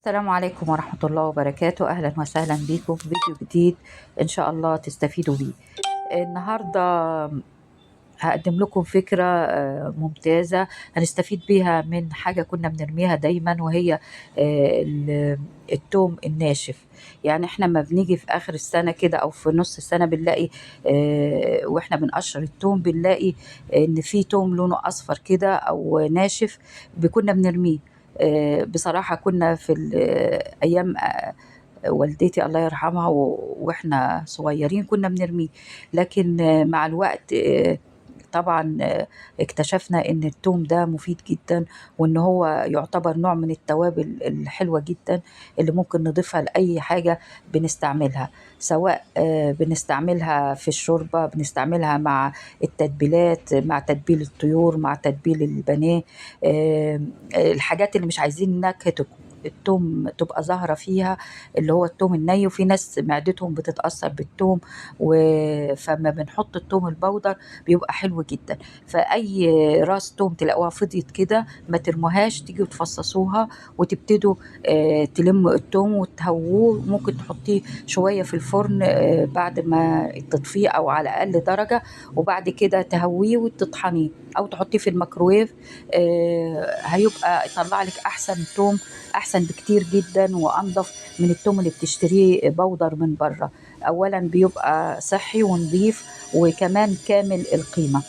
السلام عليكم ورحمة الله وبركاته. أهلا وسهلا بكم في فيديو جديد إن شاء الله تستفيدوا بيه. النهاردة هقدم لكم فكرة ممتازة هنستفيد بيها من حاجة كنا بنرميها دايما، وهي التوم الناشف. يعني احنا ما بنيجي في آخر السنة كده أو في نص السنة بنلاقي واحنا بنقشر التوم بنلاقي إن في توم لونه أصفر كده أو ناشف كنا بنرميه. بصراحة كنا في أيام والدتي الله يرحمها واحنا صغيرين كنا بنرميه، لكن مع الوقت طبعا اكتشفنا ان التوم ده مفيد جدا، وان هو يعتبر نوع من التوابل الحلوة جدا اللي ممكن نضيفها لأي حاجة بنستعملها، سواء بنستعملها في الشوربة، بنستعملها مع التتبيلات، مع تتبيل الطيور، مع تتبيل البانيه. الحاجات اللي مش عايزين نكهة التوم تبقى ظاهرة فيها، اللي هو التوم الني، وفي ناس معدتهم بتتأثر بالتوم، فما بنحط التوم البودر بيبقى حلو جدا. فأي راس توم تلاقوها فضيت كده ما ترموهاش، تيجوا تفصصوها وتبتدوا تلموا التوم وتهووه. ممكن تحطيه شوية في الفرن بعد ما تطفيه أو على أقل درجة، وبعد كده تهويه وتطحنيه أو تحطيه في الميكروويف. هيبقى يطلع لك أحسن توم، أحسن بكتير جدا وأنضف من التوم اللي بتشتريه بودر من بره. أولا بيبقى صحي ونظيف وكمان كامل القيمة.